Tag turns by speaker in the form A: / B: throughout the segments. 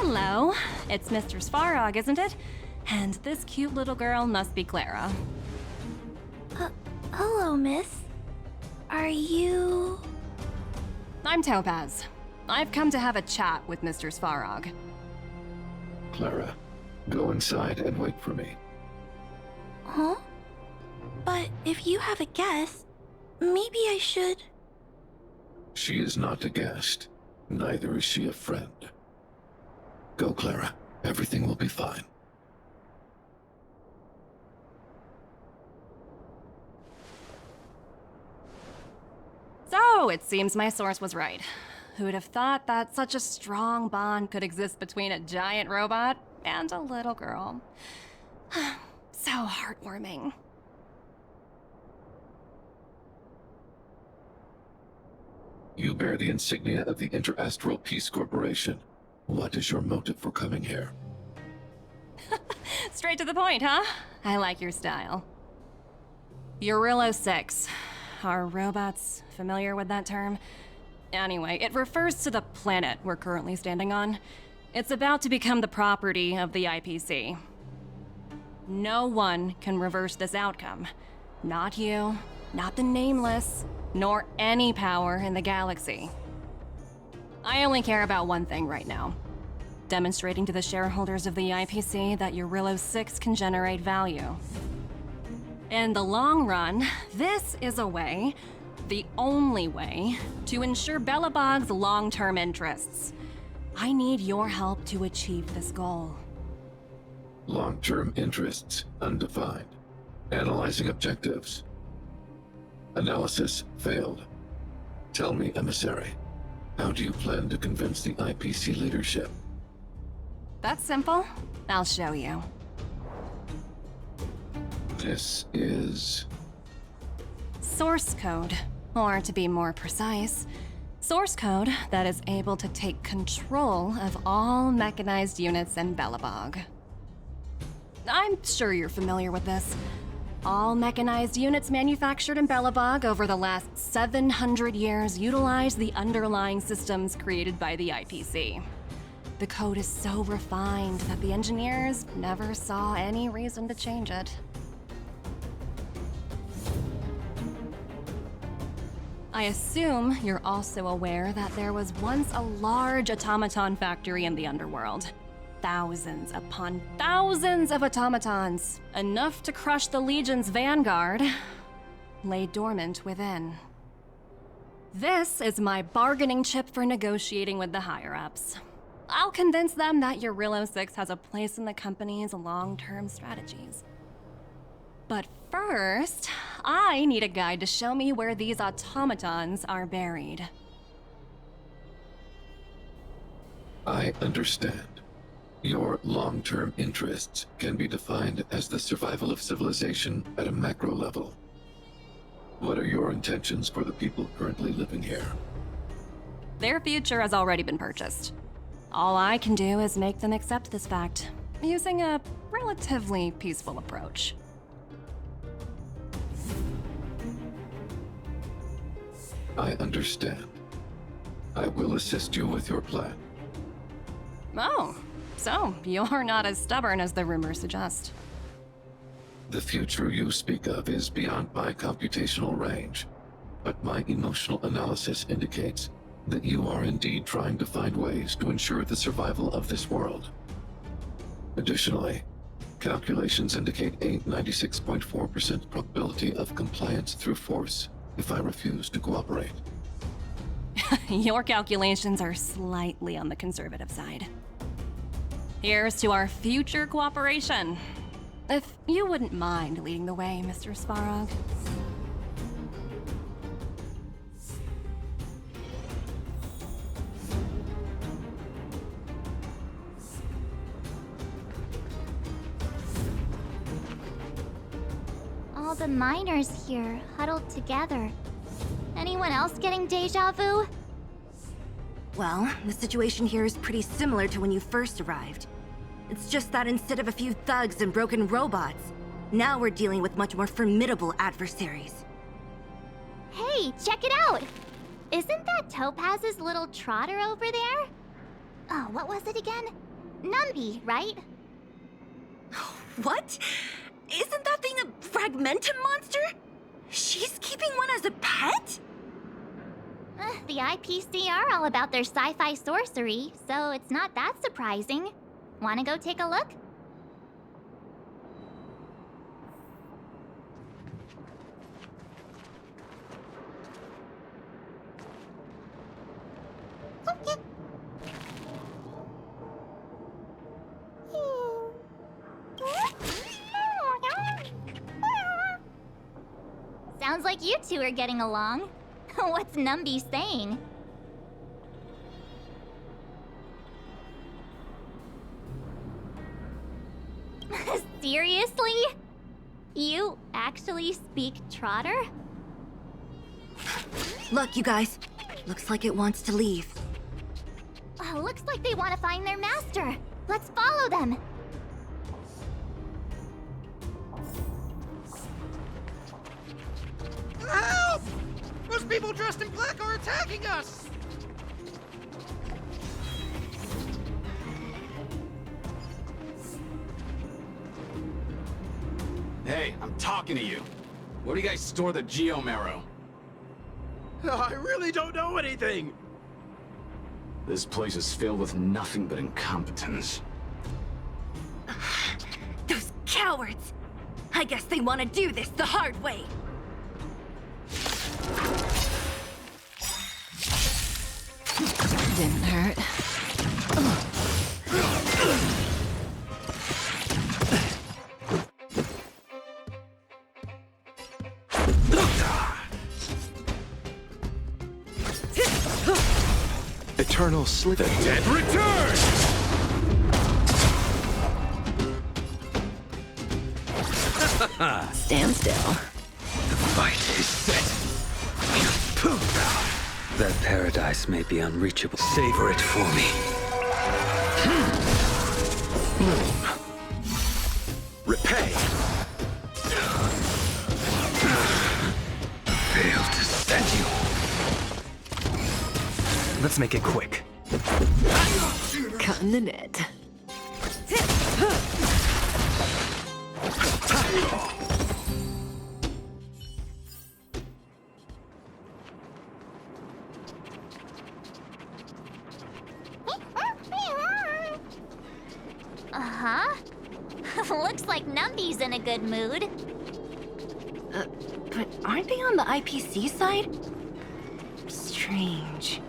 A: Hello, it's Mr. Svarog, isn't it? And this cute little girl must be Clara.
B: Hello, miss. Are you...
A: I'm Topaz. I've come to have a chat with Mr. Svarog.
C: Clara, go inside and wait for me.
B: Huh? But if you have a guest, maybe I should...
C: She is not a guest. Neither is she a friend. Go, Clara. Everything will be fine.
A: So, it seems my source was right. Who'd have thought that such a strong bond could exist between a giant robot and a little girl? So heartwarming.
C: You bear the insignia of the Interastral Peace Corporation. What is your motive for coming here?
A: Straight to the point, huh? I like your style. Eurillo 6. Are robots familiar with that term? Anyway, it refers to the planet we're currently standing on. It's about to become the property of the IPC. No one can reverse this outcome. Not you, not the Nameless, nor any power in the galaxy. I only care about one thing right now. Demonstrating to the shareholders of the IPC that Eurillo 6 can generate value. In the long run, this is a way, the only way, to ensure Belobog's long-term interests. I need your help to achieve this goal.
C: Long-term interests undefined. Analyzing objectives. Analysis failed. Tell me, emissary, how do you plan to convince the IPC leadership?
A: That's simple. I'll show you.
C: This is...
A: Source code, or to be more precise, source code that is able to take control of all mechanized units in Belobog. I'm sure you're familiar with this. All mechanized units manufactured in Belobog over the last 700 years utilize the underlying systems created by the IPC. The code is so refined that the engineers never saw any reason to change it. I assume you're also aware that there was once a large automaton factory in the underworld. Thousands upon thousands of automatons, enough to crush the Legion's vanguard, lay dormant within. This is my bargaining chip for negotiating with the higher-ups. I'll convince them that Eurillo 6 has a place in the company's long-term strategies. But first, I need a guide to show me where these automatons are buried.
C: I understand. Your long-term interests can be defined as the survival of civilization at a macro level. What are your intentions for the people currently living here?
A: Their future has already been purchased. All I can do is make them accept this fact, using a relatively peaceful approach.
C: I understand. I will assist you with your plan.
A: Oh, so you're not as stubborn as the rumors suggest.
C: The future you speak of is beyond my computational range, but my emotional analysis indicates that you are indeed trying to find ways to ensure the survival of this world. Additionally, calculations indicate a 96.4% probability of compliance through force if I refuse to cooperate.
A: Your calculations are slightly on the conservative side. Here's to our future cooperation. If you wouldn't mind leading the way, Mr. Svarog.
D: All the miners here, huddled together. Anyone else getting deja vu?
E: Well, the situation here is pretty similar to when you first arrived. It's just that instead of a few thugs and broken robots, now we're dealing with much more formidable adversaries.
D: Hey, check it out! Isn't that Topaz's little trotter over there? Oh, what was it again? Numby, right?
E: What? Isn't that thing a fragmentum monster? She's keeping one as a pet?
D: The IPC are all about their sci-fi sorcery, so it's not that surprising. Wanna go take a look? Sounds like you two are getting along. What's Numby saying? Seriously? You actually speak Trotter?
E: Look, you guys. Looks like it wants to leave.
D: Looks like they want to find their master. Let's follow them.
F: Help! Those people dressed in black are attacking us!
G: Hey, I'm talking to you. Where do you guys store the Geomarrow?
F: I really don't know anything!
G: This place is filled with nothing but incompetence.
E: Those cowards! I guess they want to do this the hard way.
A: Didn't hurt.
H: Eternal sleep.
F: The dead return!
A: Stand still.
H: The fight is set. That paradise may be unreachable. Savor it for me. Repay. Failed to set you. Let's make it quick.
A: Cutting the net.
D: Uh-huh. Looks like Numby's in a good mood.
E: But aren't they on the IPC side? Strange.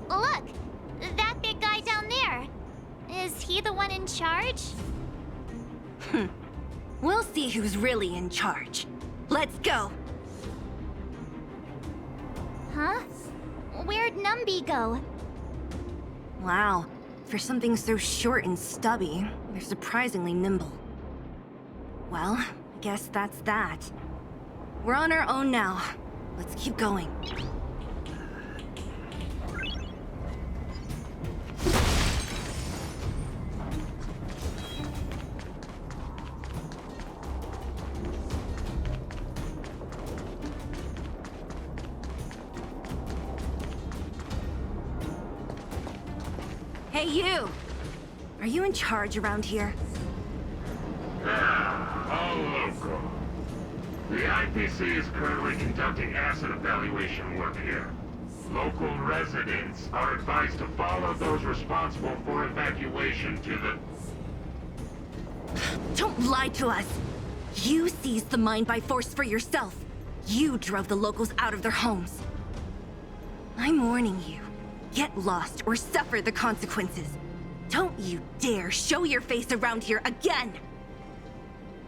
D: Look! That big guy down there. Is he the one in charge?
E: We'll see who's really in charge. Let's go.
D: Huh? Where'd Numby go?
E: Wow. For something so short and stubby, they're surprisingly nimble. Well, I guess that's that. We're on our own now. Let's keep going. Hey, you! Are you in charge around here?
I: All local. The IPC is currently conducting asset evaluation work here. Local residents are advised to follow those responsible for evacuation to the...
E: Don't lie to us! You seized the mine by force for yourself. You drove the locals out of their homes. I'm warning you. Get lost or suffer the consequences. Don't you dare show your face around here again!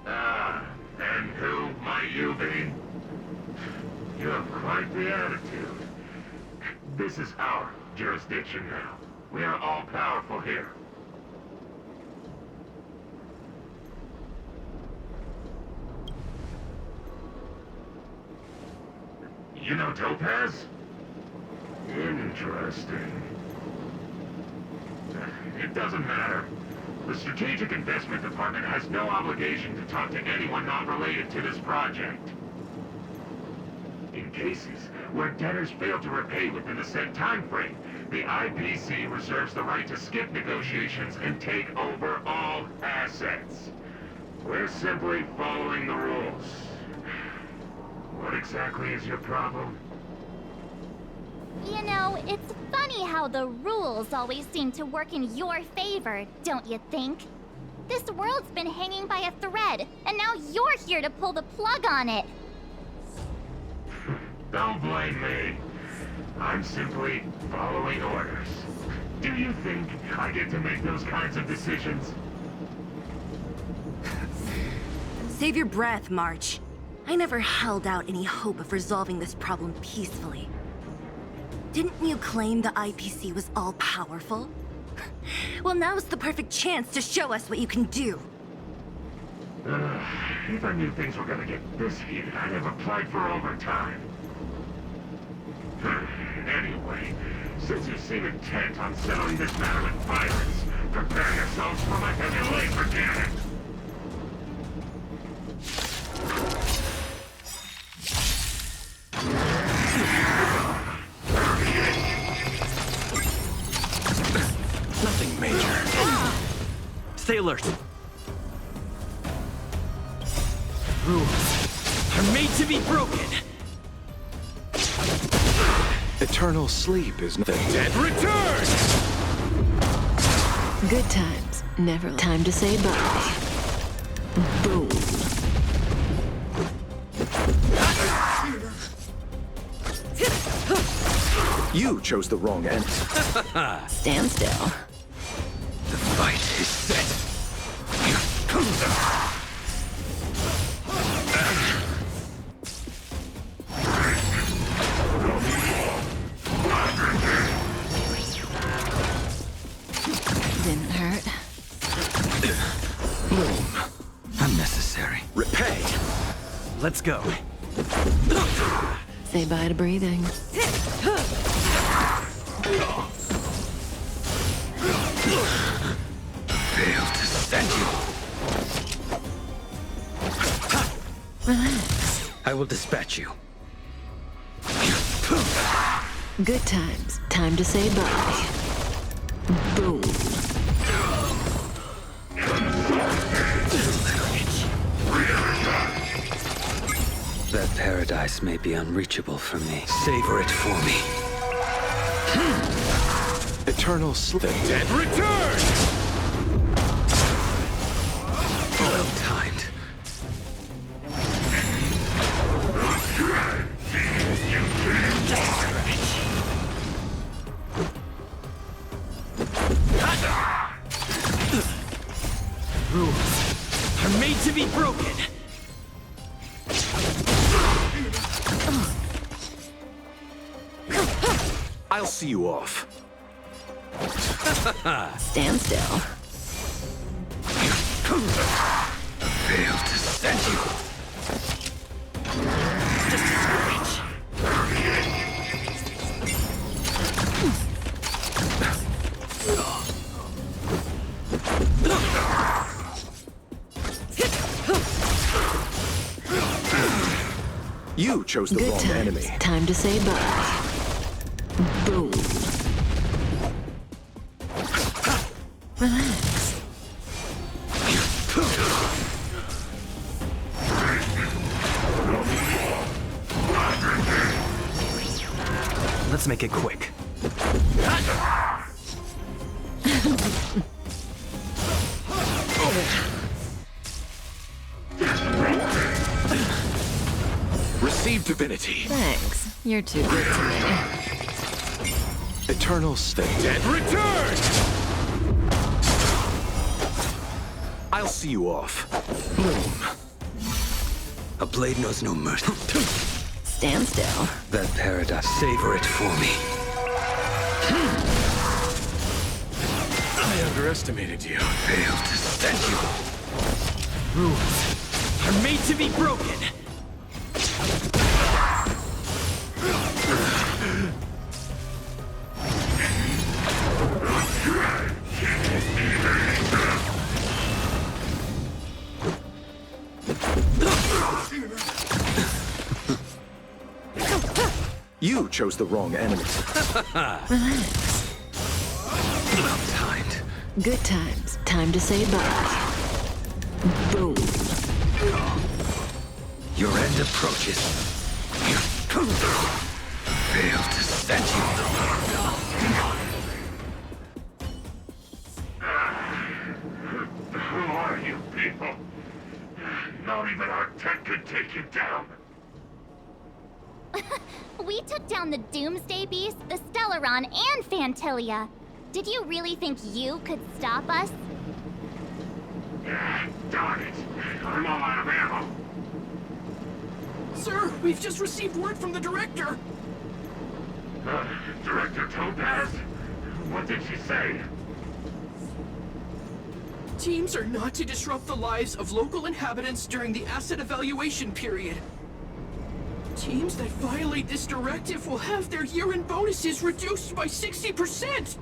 I: And who might you be? You have quite the attitude. This is our jurisdiction now. We are all powerful here. You know Topaz? Interesting. It doesn't matter. The Strategic Investment Department has no obligation to talk to anyone not related to this project. In cases where debtors fail to repay within the said time frame, the IPC reserves the right to skip negotiations and take over all assets. We're simply following the rules. What exactly is your problem?
D: You know, it's funny how the rules always seem to work in your favor, don't you think? This world's been hanging by a thread, and now you're here to pull the plug on it.
I: Don't blame me. I'm simply following orders. Do you think I get to make those kinds of decisions?
E: Save your breath, March. I never held out any hope of resolving this problem peacefully. Didn't you claim the IPC was all-powerful? Well, now's the perfect chance to show us what you can do.
I: If I knew things were gonna get this heated, I'd have applied for overtime. Anyway, since you seem intent on settling this matter with violence, prepare yourselves for my heavy laser cannon.
J: Nothing major. Stay alert. Rules are made to be broken.
K: Eternal sleep is the
J: dead return!
L: Good times. Never time to say bye. Boom.
K: You chose the wrong end.
L: Stand still.
J: The fight is set.
L: Didn't hurt.
J: Boom. Unnecessary.
K: Repay.
J: Let's go.
L: Say bye to breathing.
J: Failed to send you.
L: Relax.
J: I will dispatch you.
L: Good times. Time to say bye. Boom.
H: That paradise may be unreachable for me.
J: Savor it for me.
K: Eternal sleep.
J: The dead return! Well timed. Rules are made to be broken.
K: I'll see you off.
L: Stand still.
J: Failed to send you. Just a scratch.
K: You chose the
L: Good
K: wrong
L: times.
K: enemy.
L: Time to say bye. Boom. Relax.
J: Let's make it quick.
K: Receive divinity.
L: Thanks. You're too good to me.
K: Eternal state.
J: Dead return!
K: I'll see you off.
J: Boom. A blade knows no mercy.
L: Stand still.
H: That paradise.
J: Savor it for me.
K: I underestimated you.
J: Failed to send you. Rules are made to be broken.
K: You chose the wrong enemy.
L: Relax.
H: Unobtained.
L: Good times. Time to say bye. Boom.
H: Your end approaches. You failed to set
I: Who are you people? Not even our tech could take you down.
D: We took down the Doomsday Beast, the Stellaron, and Fantilia. Did you really think you could stop us?
I: Darn it. I'm all out of ammo.
J: Sir, we've just received word from the director.
I: Director Topaz? What did she say?
J: Teams are not to disrupt the lives of local inhabitants during the asset evaluation period. Teams that violate this directive will have their year-end bonuses reduced by 60%!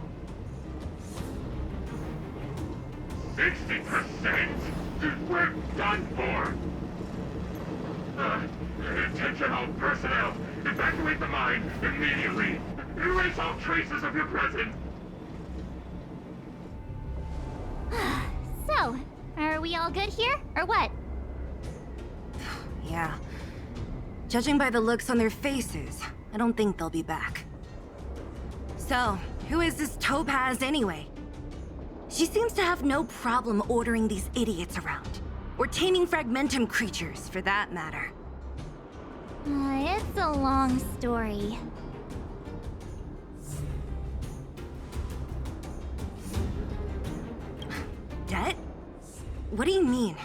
I: 60%? We're done for! Attention all personnel! Evacuate the mine immediately! Erase all traces of your presence!
D: So, are we all good here, or what?
E: Yeah. Judging by the looks on their faces, I don't think they'll be back. So, who is this Topaz anyway? She seems to have no problem ordering these idiots around. Or taming fragmentum creatures, for that matter.
D: It's a long story.
E: Det? What do you mean?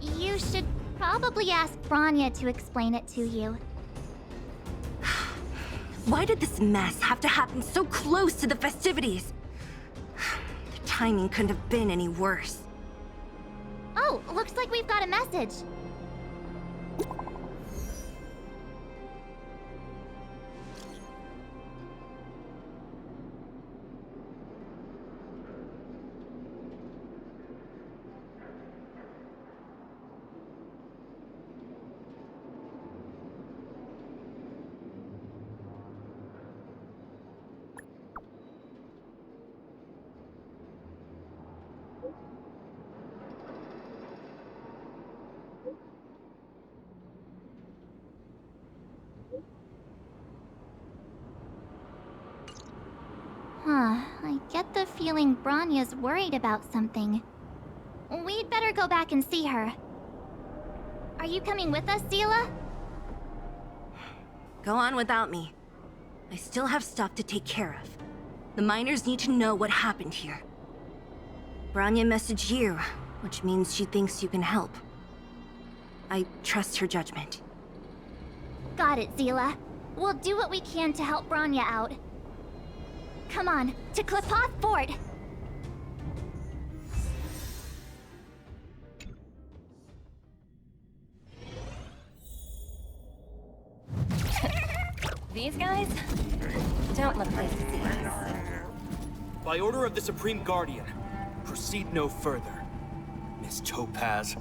D: You should probably ask Bronya to explain it to you.
E: Why did this mess have to happen so close to the festivities? The timing couldn't have been any worse.
D: Oh, looks like we've got a message. I get the feeling Bronya's worried about something. We'd better go back and see her. Are you coming with us, Zila?
E: Go on without me. I still have stuff to take care of. The miners need to know what happened here. Bronya messaged you, which means she thinks you can help. I trust her judgment.
D: Got it, Zila. We'll do what we can to help Bronya out. Come on, to Klepoth Fort!
A: These guys don't look like to see us.
J: By order of the Supreme Guardian, proceed no further, Miss Topaz.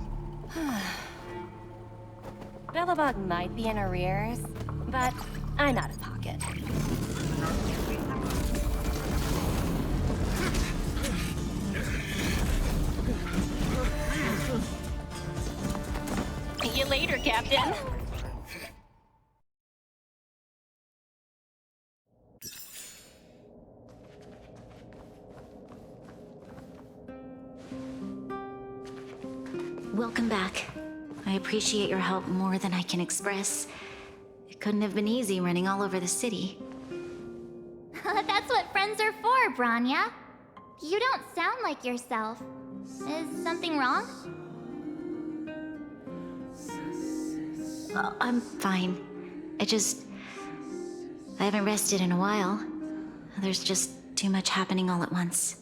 A: Belobog might be in arrears, but I'm out of pocket. See you later, Captain.
M: Welcome back. I appreciate your help more than I can express. It couldn't have been easy running all over the city.
D: That's what friends are for, Bronya. You don't sound like yourself. Is something wrong?
M: I'm fine. I haven't rested in a while. There's just too much happening all at once.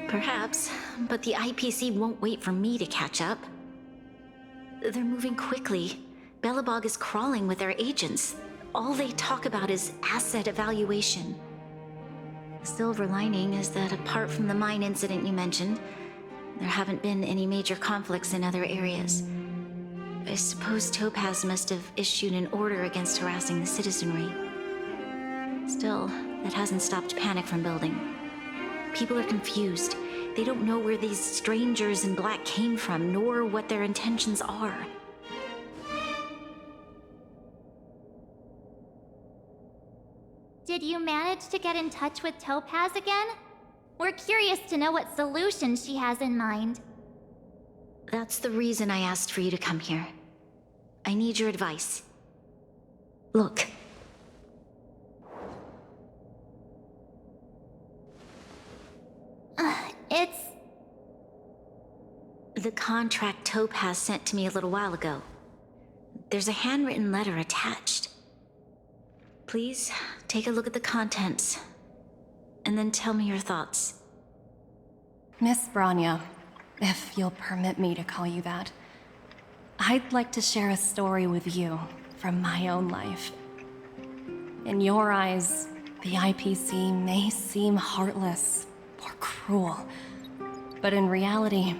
M: Perhaps, but the IPC won't wait for me to catch up. They're moving quickly. Belobog is crawling with their agents. All they talk about is asset evaluation. Silver lining is that apart from the mine incident you mentioned, there haven't been any major conflicts in other areas. I suppose Topaz must have issued an order against harassing the citizenry. Still, that hasn't stopped panic from building. People are confused. They don't know where these strangers in black came from, nor what their intentions are.
D: Did you manage to get in touch with Topaz again? We're curious to know what solution she has in mind.
M: That's the reason I asked for you to come here. I need your advice. Look.
D: It's...
M: The contract Topaz sent to me a little while ago. There's a handwritten letter attached. Please, take a look at the contents, and then tell me your thoughts.
A: Miss Branya, if you'll permit me to call you that, I'd like to share a story with you from my own life. In your eyes, the IPC may seem heartless or cruel, but in reality,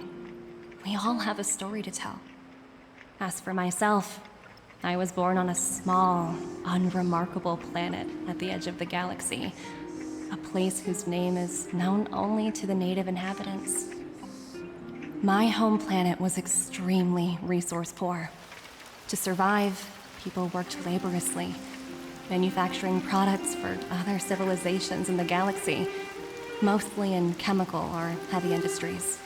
A: we all have a story to tell. As for myself, I was born on a small, unremarkable planet at the edge of the galaxy, a place whose name is known only to the native inhabitants. My home planet was extremely resource poor. To survive, people worked laboriously, manufacturing products for other civilizations in the galaxy, mostly in chemical or heavy industries.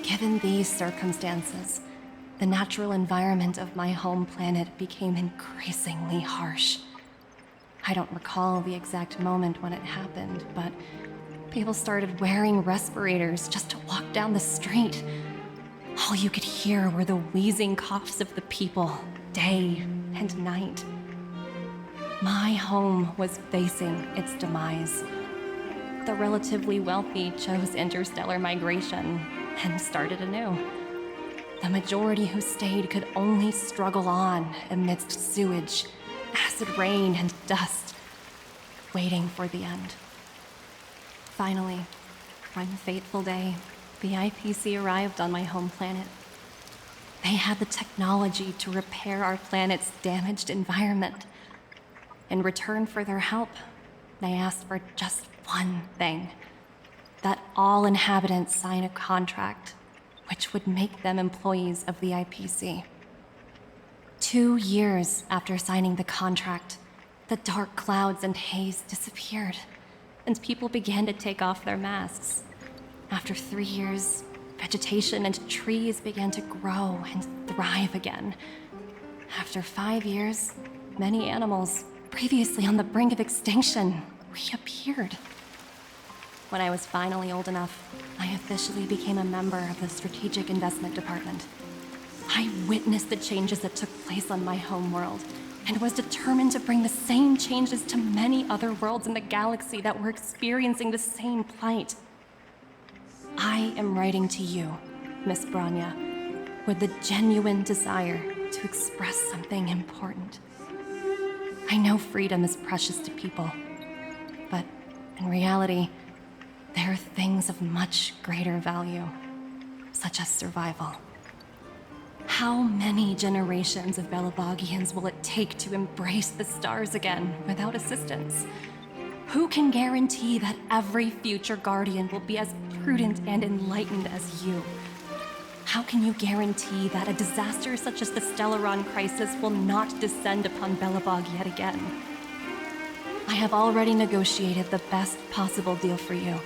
A: Given these circumstances, the natural environment of my home planet became increasingly harsh. I don't recall the exact moment when it happened, but people started wearing respirators just to walk down the street. All you could hear were the wheezing coughs of the people, day and night. My home was facing its demise. The relatively wealthy chose interstellar migration and started anew. The majority who stayed could only struggle on amidst sewage, acid rain, and dust, waiting for the end. Finally, one fateful day, the IPC arrived on my home planet. They had the technology to repair our planet's damaged environment. In return for their help, they asked for just one thing: that all inhabitants sign a contract which would make them employees of the IPC. 2 years after signing the contract, the dark clouds and haze disappeared, and people began to take off their masks. After 3 years, vegetation and trees began to grow and thrive again. After 5 years, many animals, previously on the brink of extinction, reappeared. When I was finally old enough, I officially became a member of the Strategic Investment Department. I witnessed the changes that took place on my home world, and was determined to bring the same changes to many other worlds in the galaxy that were experiencing the same plight. I am writing to you, Miss Branya, with the genuine desire to express something important. I know freedom is precious to people, but in reality, there are things of much greater value, such as survival. How many generations of Belobogians will it take to embrace the stars again without assistance? Who can guarantee that every future Guardian will be as prudent and enlightened as you? How can you guarantee that a disaster such as the Stellaron crisis will not descend upon Belobog yet again? I have already negotiated the best possible deal for you.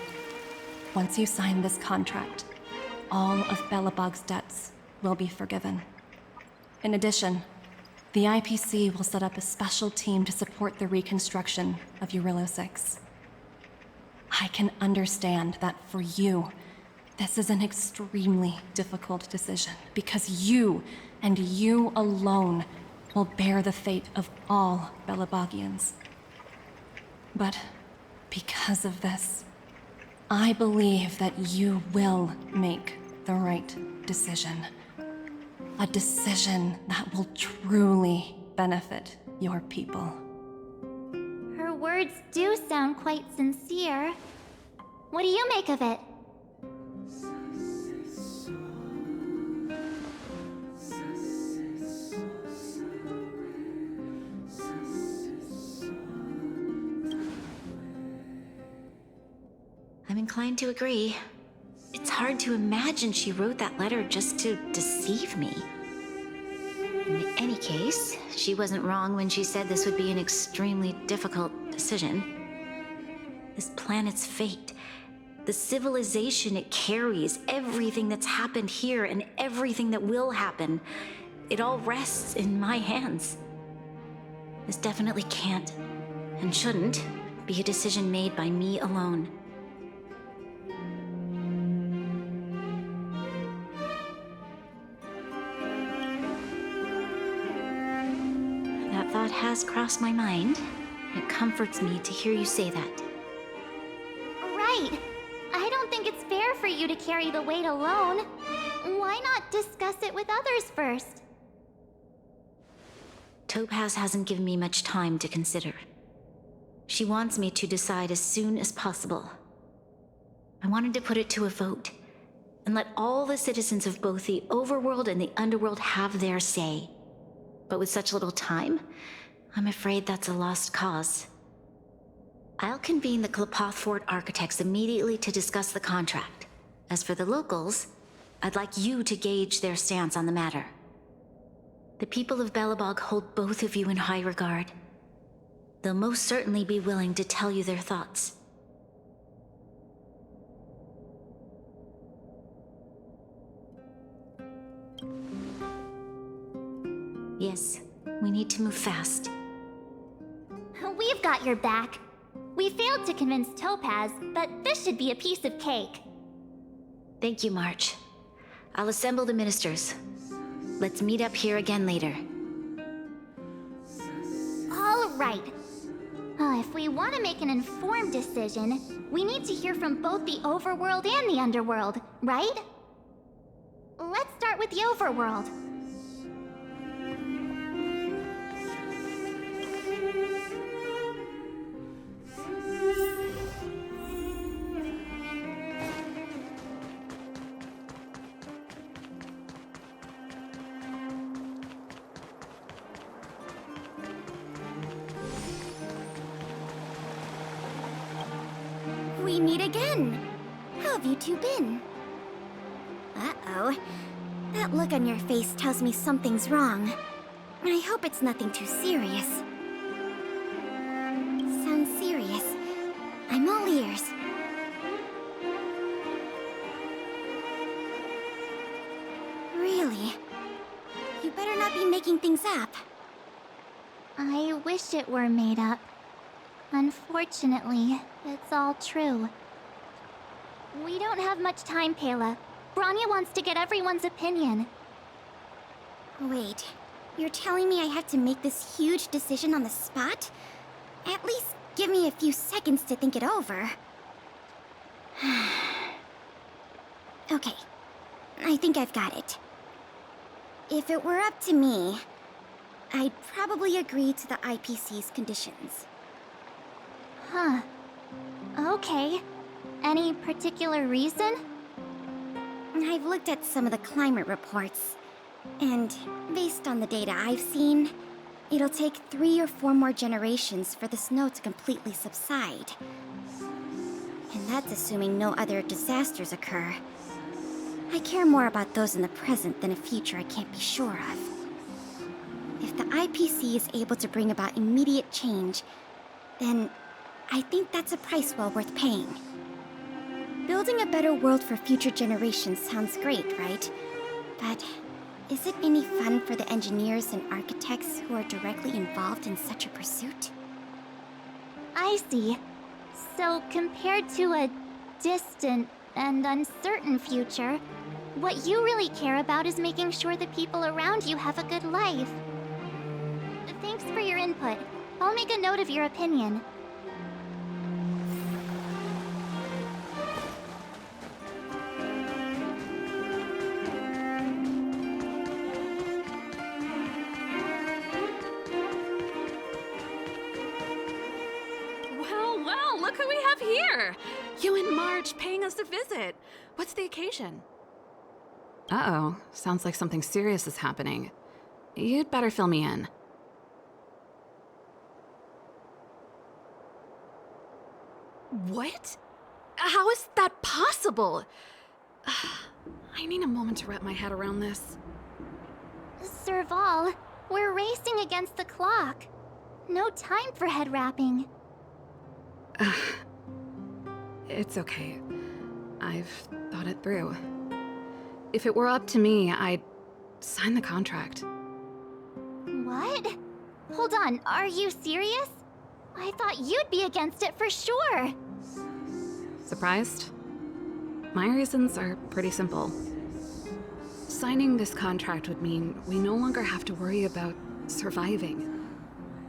A: Once you sign this contract, all of Belobog's debts will be forgiven. In addition, the IPC will set up a special team to support the reconstruction of Eurilo 6. I can understand that for you, this is an extremely difficult decision, because you, and you alone, will bear the fate of all Belobogians. But because of this, I believe that you will make the right decision. A decision that will truly benefit your people.
D: Her words words do sound quite sincere. What do you make of it?
M: I'm inclined to agree. It's hard to imagine she wrote that letter just to deceive me. In any case, she wasn't wrong when she said this would be an extremely difficult decision. This planet's fate, the civilization it carries, everything that's happened here and everything that will happen, it all rests in my hands. This definitely can't, and shouldn't, be a decision made by me alone. That thought has crossed my mind. It comforts me to hear you say that.
D: Right. I don't think it's fair for you to carry the weight alone. Why not discuss it with others first?
M: Topaz hasn't given me much time to consider. She wants me to decide as soon as possible. I wanted to put it to a vote, and let all the citizens of both the overworld and the underworld have their say. But with such little time, I'm afraid that's a lost cause. I'll convene the Klapoth Fort architects immediately to discuss the contract. As for the locals, I'd like you to gauge their stance on the matter. The people of Belobog hold both of you in high regard. They'll most certainly be willing to tell you their thoughts. Yes, we need to move fast.
D: We've got your back. We failed to convince Topaz, but this should be a piece of cake.
M: Thank you, March. I'll assemble the ministers. Let's meet up here again later.
D: All right. If we want to make an informed decision, we need to hear from both the overworld and the underworld, right? Let's start with the overworld. We meet again. How have you two been? Uh-oh. That look on your face tells me something's wrong. I hope it's nothing too serious. Sounds serious. I'm all ears. Really? You better not be making things up. I wish it were made up. Unfortunately, it's all true. We don't have much time, Pela. Branya wants to get everyone's opinion. Wait, you're telling me I have to make this huge decision on the spot? At least give me a few seconds to think it over. Okay, I think I've got it. If it were up to me, I'd probably agree to the IPC's conditions. Huh. Okay. Any particular reason? I've looked at some of the climate reports, and based on the data I've seen, it'll take 3 or 4 more generations for the snow to completely subside. And that's assuming no other disasters occur. I care more about those in the present than a future I can't be sure of. If the IPC is able to bring about immediate change, then I think that's a price well worth paying. Building a better world for future generations sounds great, right? But is it any fun for the engineers and architects who are directly involved in such a pursuit? I see. So compared to a distant and uncertain future, what you really care about is making sure the people around you have a good life. Thanks for your input. I'll make a note of your opinion.
N: here! You and Marge paying us a visit. What's the occasion? Uh-oh. Sounds like something serious is happening. You'd better fill me in. What? How is that possible? I need a moment to wrap my head around this.
D: Serval, we're racing against the clock. No time for head wrapping.
N: It's okay. I've thought it through. If it were up to me, I'd sign the contract.
D: What? Hold on, are you serious? I thought you'd be against it for sure.
N: Surprised? My reasons are pretty simple. Signing this contract would mean we no longer have to worry about surviving.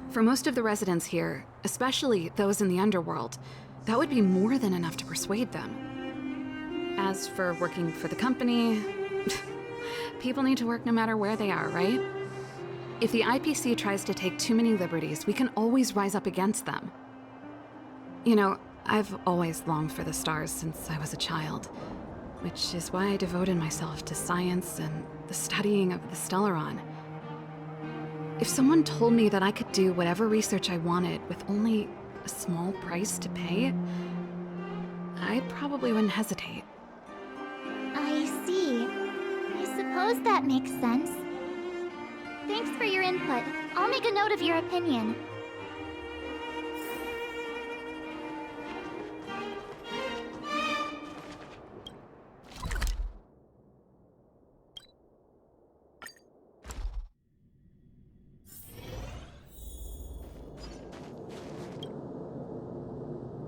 N: For most of the residents here, especially those in the underworld, that would be more than enough to persuade them. As for working for the company, people need to work no matter where they are, right? If the IPC tries to take too many liberties, we can always rise up against them. You know, I've always longed for the stars since I was a child, which is why I devoted myself to science and the studying of the Stellaron. If someone told me that I could do whatever research I wanted with only a small price to pay, I probably wouldn't hesitate.
D: I see. I suppose that makes sense. Thanks for your input. I'll make a note of your opinion.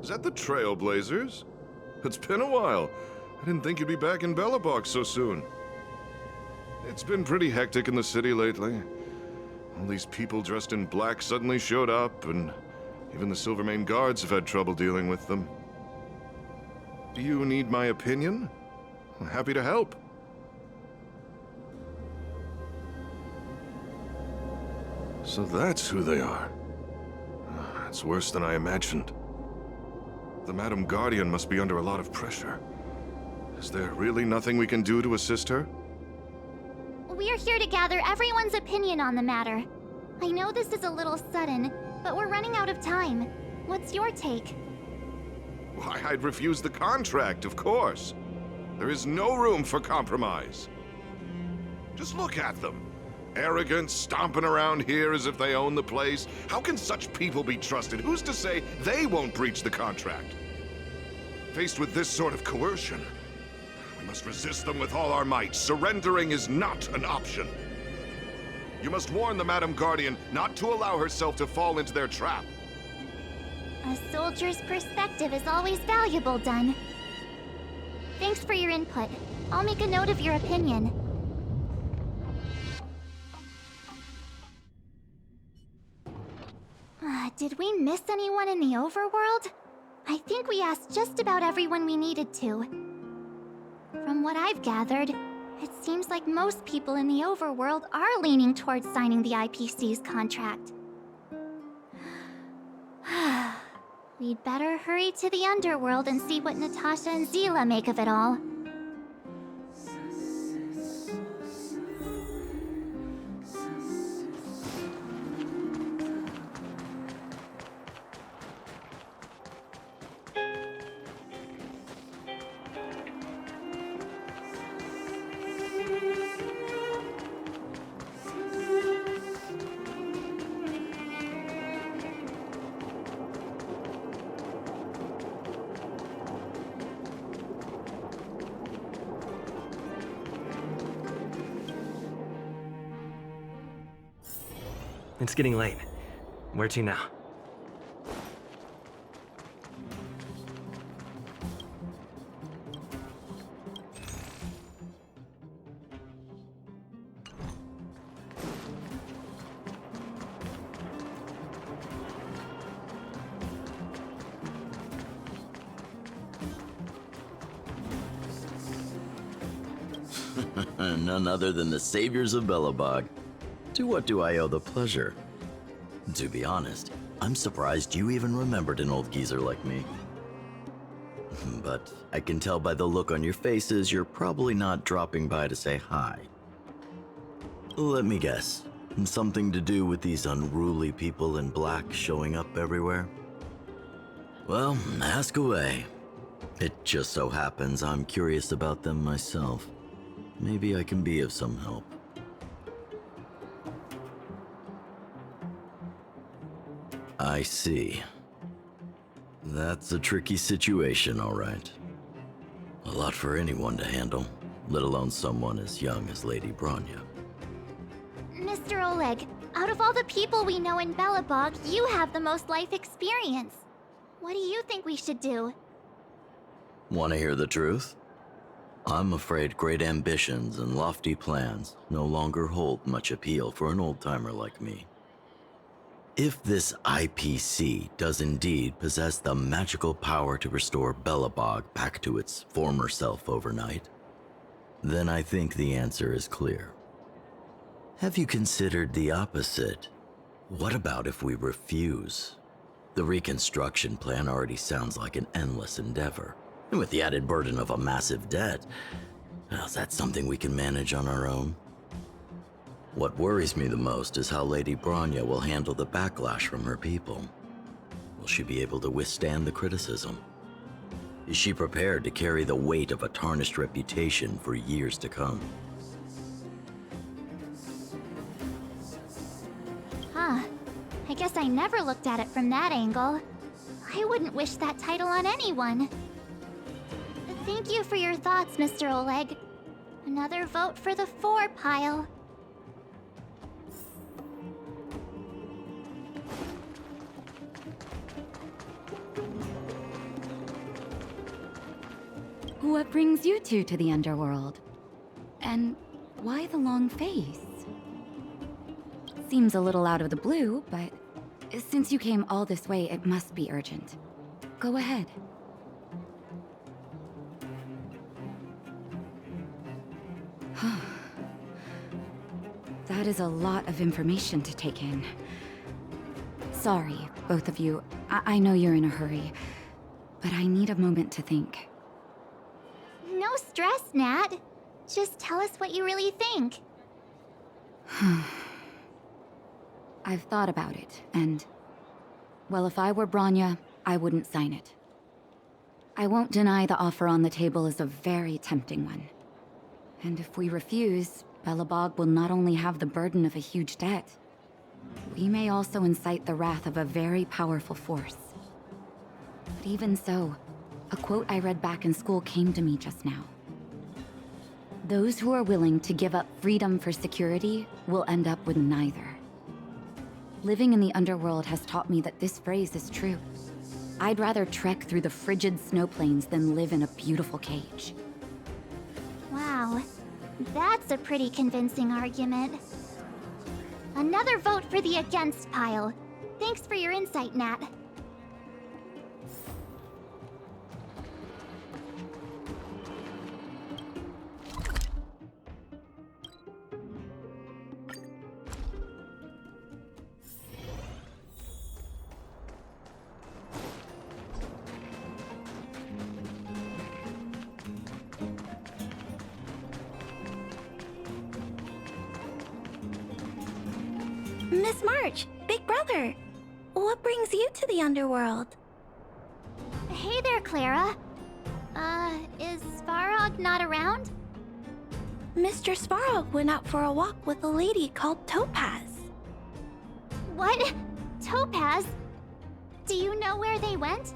O: Is that the Trailblazers? It's been a while. I didn't think you'd be back in Belobog so soon. It's been pretty hectic in the city lately. All these people dressed in black suddenly showed up, and even the Silvermane guards have had trouble dealing with them. Do you need my opinion? I'm happy to help. So that's who they are. It's worse than I imagined. The Madam Guardian must be under a lot of pressure. Is there really nothing we can do to assist her?
D: We're here to gather everyone's opinion on the matter. I know this is a little sudden, but we're running out of time. What's your take?
O: Why, I'd refuse the contract, of course. There is no room for compromise. Just look at them. Arrogant, stomping around here as if they own the place. How can such people be trusted? Who's to say they won't breach the contract? Faced with this sort of coercion, we must resist them with all our might. Surrendering is not an option. You must warn the Madam Guardian not to allow herself to fall into their trap.
D: A soldier's perspective is always valuable, Dun. Thanks for your input. I'll make a note of your opinion. Did we miss anyone in the overworld? I think we asked just about everyone we needed to. From what I've gathered, it seems like most people in the overworld are leaning towards signing the IPC's contract. We'd better hurry to the underworld and see what Natasha and Zila make of it all.
P: It's getting late. Where to now?
Q: None other than the saviors of Belobog. To what do I owe the pleasure? To be honest, I'm surprised you even remembered an old geezer like me. but I can tell by the look on your faces you're probably not dropping by to say hi. Let me guess. Something to do with these unruly people in black showing up everywhere? Well, ask away. It just so happens I'm curious about them myself. Maybe I can be of some help. I see. That's a tricky situation, all right. A lot for anyone to handle, let alone someone as young as Lady Bronya.
D: Mr. Oleg, out of all the people we know in Belobog, you have the most life experience. What do you think we should do?
Q: Want to hear the truth? I'm afraid great ambitions and lofty plans no longer hold much appeal for an old-timer like me. If this IPC does indeed possess the magical power to restore Belobog back to its former self overnight, then I think the answer is clear. Have you considered the opposite? What about if we refuse? The reconstruction plan already sounds like an endless endeavor. And with the added burden of a massive debt, well, is that something we can manage on our own? What worries me the most is how Lady Bronya will handle the backlash from her people. Will she be able to withstand the criticism? Is she prepared to carry the weight of a tarnished reputation for years to come?
D: Huh. I guess I never looked at it from that angle. I wouldn't wish that title on anyone. Thank you for your thoughts, Mr. Oleg. Another vote for the 4 pile.
R: What brings you two to the underworld? And why the long face? Seems a little out of the blue, but since you came all this way, it must be urgent. Go ahead. That is a lot of information to take in. Sorry, both of you. I know you're in a hurry, but I need a moment to think.
D: No stress, Nat. Just tell us what you really think.
R: I've thought about it, and... well, if I were Bronya, I wouldn't sign it. I won't deny the offer on the table is a very tempting one. And if we refuse, Belobog will not only have the burden of a huge debt, we may also incite the wrath of a very powerful force. But even so, a quote I read back in school came to me just now. Those who are willing to give up freedom for security will end up with neither. Living in the underworld has taught me that this phrase is true. I'd rather trek through the frigid snow plains than live in a beautiful cage.
D: Wow, that's a pretty convincing argument. Another vote for the against pile. Thanks for your insight, Nat.
B: Miss March, Big Brother, what brings you to the underworld?
D: Hey there, Clara. Is Svarog not around?
B: Mr. Svarog went out for a walk with a lady called Topaz.
D: What? Topaz? Do you know where they went?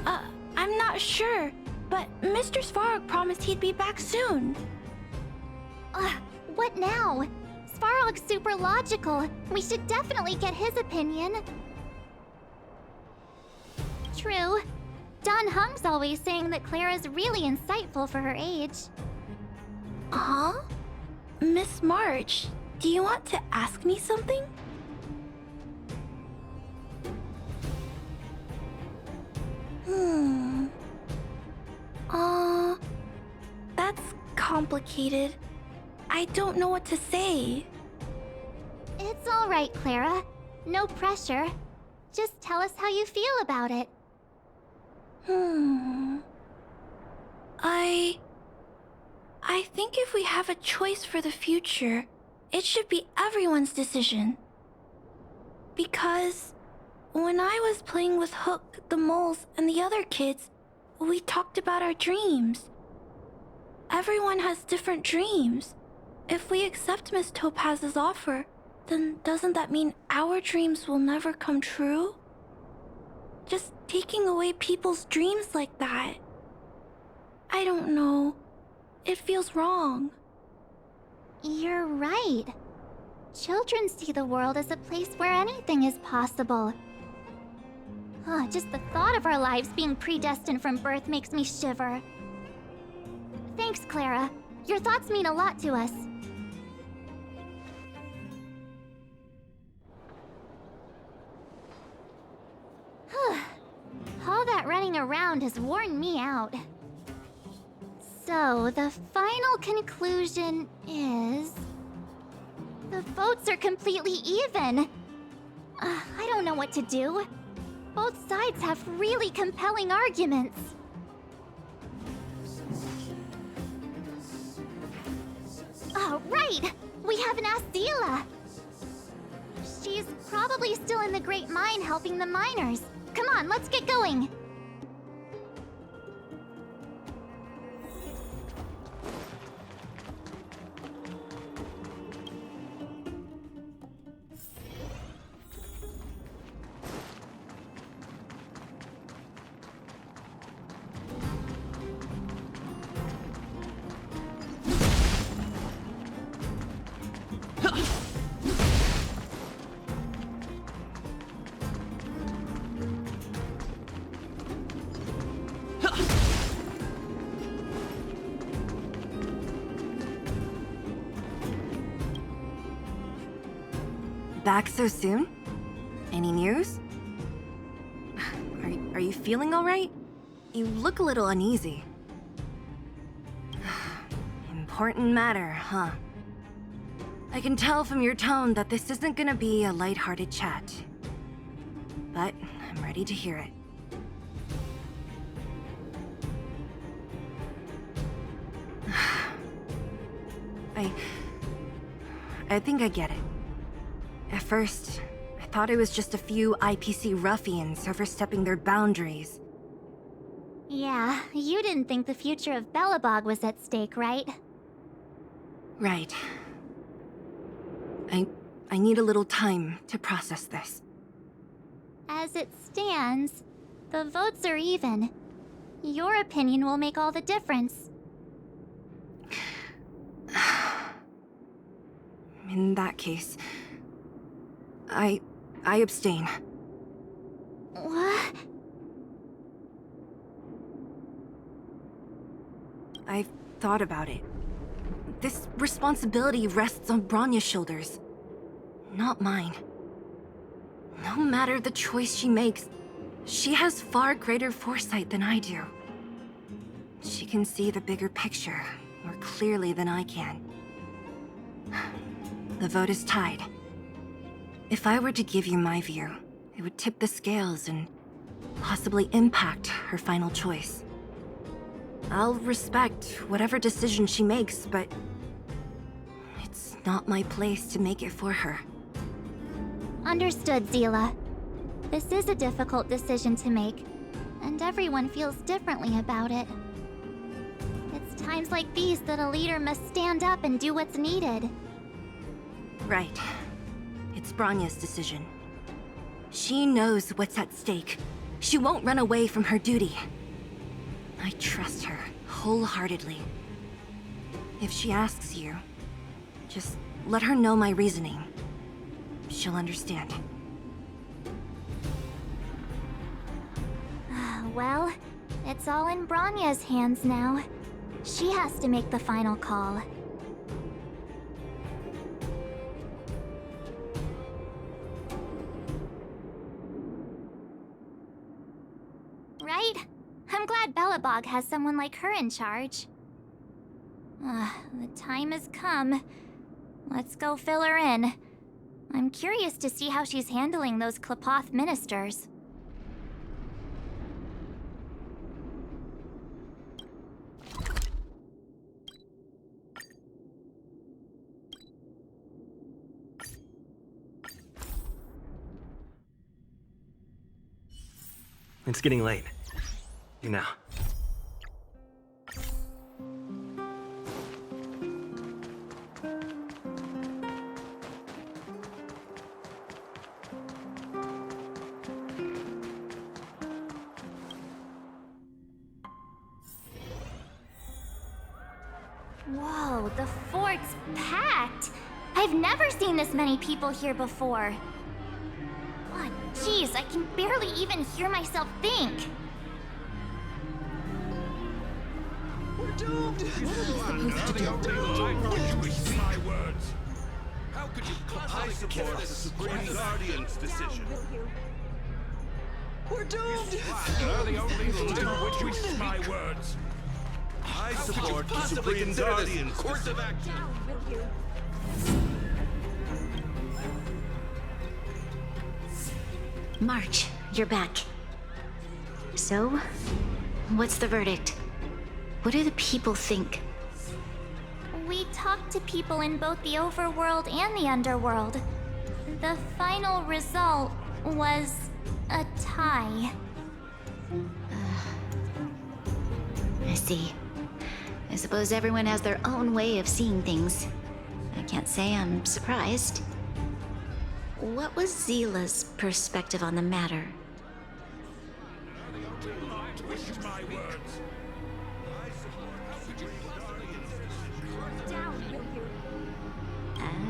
B: I'm not sure, but Mr. Svarog promised he'd be back soon.
D: What now? Svarog's super logical. We should definitely get his opinion. True. Don Hung's always saying that Clara's really insightful for her age.
B: Huh? Miss March, do you want to ask me something? That's complicated. I don't know what to say.
D: It's all right, Clara. No pressure. Just tell us how you feel about it.
B: I think if we have a choice for the future, it should be everyone's decision. Because when I was playing with Hook, the moles, and the other kids, we talked about our dreams. Everyone has different dreams. If we accept Miss Topaz's offer, then doesn't that mean our dreams will never come true? Just taking away people's dreams like that. I don't know. It feels wrong.
D: You're right. Children see the world as a place where anything is possible. Just the thought of our lives being predestined from birth makes me shiver. Thanks, Clara. Your thoughts mean a lot to us. All that running around has worn me out. So, the final conclusion is... the votes are completely even. I don't know what to do. Both sides have really compelling arguments. Oh, right! We haven't asked Zila. She's probably still in the Great Mine helping the miners. Come on, let's get going!
E: Back so soon? Any news? Are you feeling all right? You look a little uneasy. Important matter, huh? I can tell from your tone that this isn't gonna be a lighthearted chat. But I'm ready to hear it. I think I get it. At first, I thought it was just a few IPC ruffians overstepping their boundaries.
D: Yeah, you didn't think the future of Belobog was at stake, right?
E: Right. I need a little time to process this.
D: As it stands, the votes are even. Your opinion will make all the difference.
E: In that case, I abstain.
D: What?
E: I've thought about it. This responsibility rests on Bronya's shoulders, not mine. No matter the choice she makes, she has far greater foresight than I do. She can see the bigger picture more clearly than I can. The vote is tied. If I were to give you my view, it would tip the scales and possibly impact her final choice. I'll respect whatever decision she makes, but it's not my place to make it for her.
D: Understood, Zila. This is a difficult decision to make, and everyone feels differently about it. It's times like these that a leader must stand up and do what's needed.
E: Right. It's Bronya's decision. She knows what's at stake. She won't run away from her duty. I trust her wholeheartedly. If she asks you, just let her know my reasoning. She'll understand.
D: Well, it's all in Bronya's hands now. She has to make the final call. Right? I'm glad Belobog has someone like her in charge. The time has come. Let's go fill her in. I'm curious to see how she's handling those Klapoth ministers.
P: It's getting late. You know.
D: Whoa, the fort's packed. I've never seen this many people here before. Oh, jeez, I can barely even hear myself think.
F: We're doomed! My words. How could you possibly support the Supreme Guardian's decision? We're doomed! The only which we my words. I support the Supreme Guardian's course of action.
M: March, you're back. So, what's the verdict? What do the people think?
D: We talked to people in both the overworld and the underworld. The final result was a tie.
M: I see. I suppose everyone has their own way of seeing things. I can't say I'm surprised. What was Zila's perspective on the matter?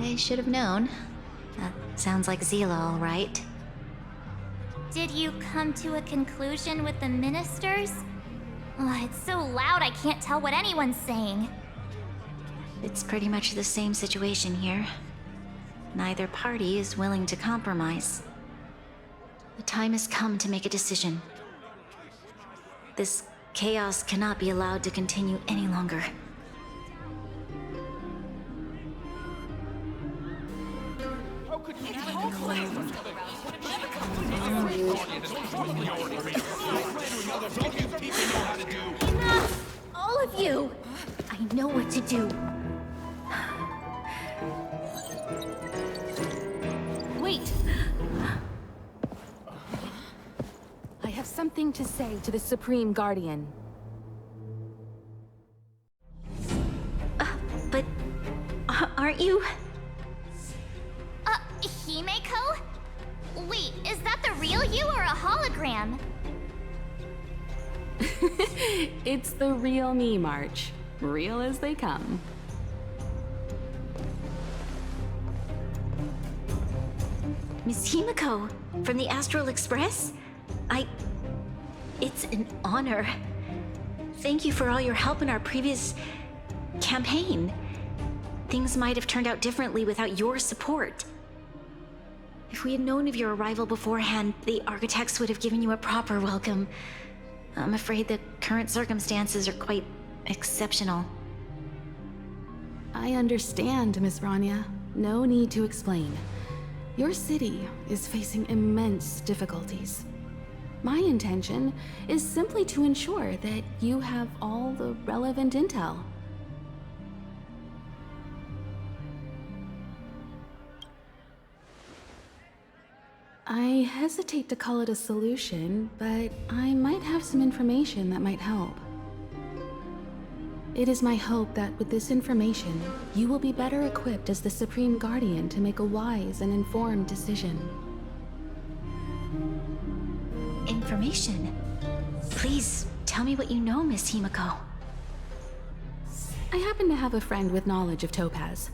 M: I should have known. That sounds like Zila, all right.
D: Did you come to a conclusion with the ministers? Oh, it's so loud I can't tell what anyone's saying.
M: It's pretty much the same situation here. Neither party is willing to compromise. The time has come to make a decision. This chaos cannot be allowed to continue any longer.
D: Enough! All of you!
M: I know what to do.
S: Wait! I have something to say to the Supreme Guardian.
M: But aren't you?
D: Himeko? Wait, is that the real you or a hologram?
N: It's the real me, March. Real as they come.
M: Miss Himeko, from the Astral Express? It's an honor. Thank you for all your help in our previous campaign. Things might have turned out differently without your support. If we had known of your arrival beforehand, the architects would have given you a proper welcome. I'm afraid the current circumstances are quite exceptional.
N: I understand, Miss Rania. No need to explain. Your city is facing immense difficulties. My intention is simply to ensure that you have all the relevant intel. I hesitate to call it a solution, but I might have some information that might help. It is my hope that with this information, you will be better equipped as the Supreme Guardian to make a wise and informed decision.
M: Information? Please, tell me what you know, Miss Himeko.
N: I happen to have a friend with knowledge of Topaz.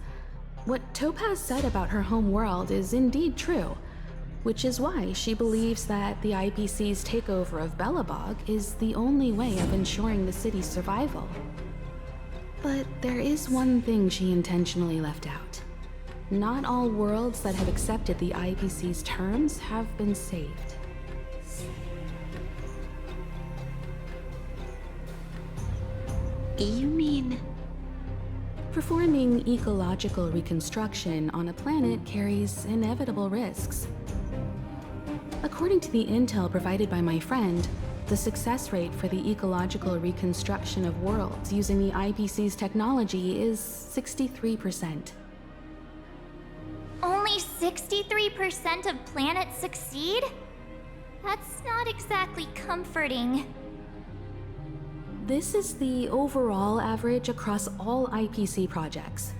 N: What Topaz said about her home world is indeed true, which is why she believes that the IPC's takeover of Belobog is the only way of ensuring the city's survival. But there is one thing she intentionally left out. Not all worlds that have accepted the IPC's terms have been saved.
M: You mean...
N: Performing ecological reconstruction on a planet carries inevitable risks. According to the intel provided by my friend, the success rate for the ecological reconstruction of worlds using the IPC's technology is 63%.
D: Only 63% of planets succeed? That's not exactly comforting.
T: This is the overall average across all IPC projects.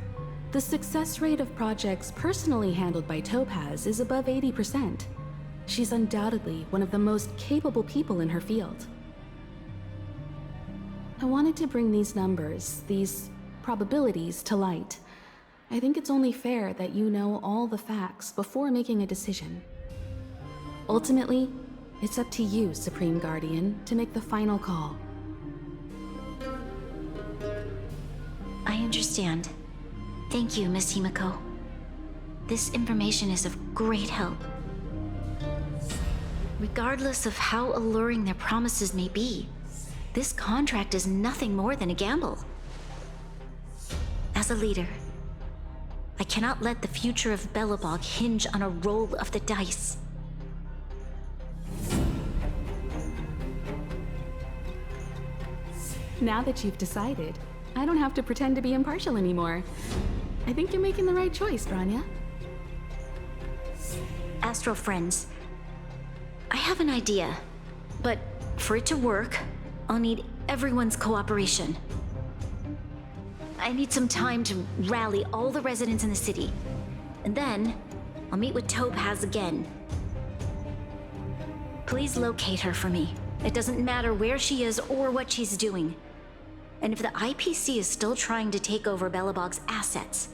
T: The success rate of projects personally handled by Topaz is above 80%. She's undoubtedly one of the most capable people in her field. I wanted to bring these numbers, these probabilities, to light. I think it's only fair that you know all the facts before making a decision. Ultimately, it's up to you, Supreme Guardian, to make the final call.
M: I understand. Thank you, Miss Himiko. This information is of great help. Regardless of how alluring their promises may be, this contract is nothing more than a gamble. As a leader, I cannot let the future of Belobog hinge on a roll of the dice.
T: Now that you've decided, I don't have to pretend to be impartial anymore. I think you're making the right choice, Branya.
M: Astral friends, I have an idea, but for it to work, I'll need everyone's cooperation. I need some time to rally all the residents in the city, and then I'll meet with Topaz again. Please locate her for me. It doesn't matter where she is or what she's doing. And if the IPC is still trying to take over Belobog's assets,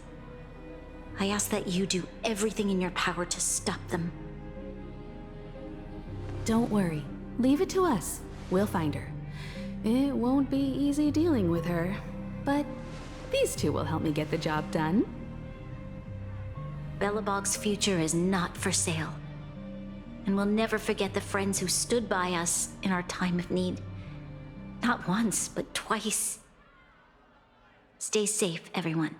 M: I ask that you do everything in your power to stop them.
T: Don't worry. Leave it to us. We'll find her. It won't be easy dealing with her, but these two will help me get the job done.
M: Belobog's future is not for sale. And we'll never forget the friends who stood by us in our time of need. Not once, but twice. Stay safe, everyone.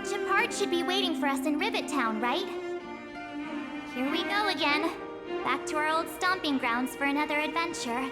D: Shepard should be waiting for us in Rivet Town, right? Here we go again. Back to our old stomping grounds for another adventure.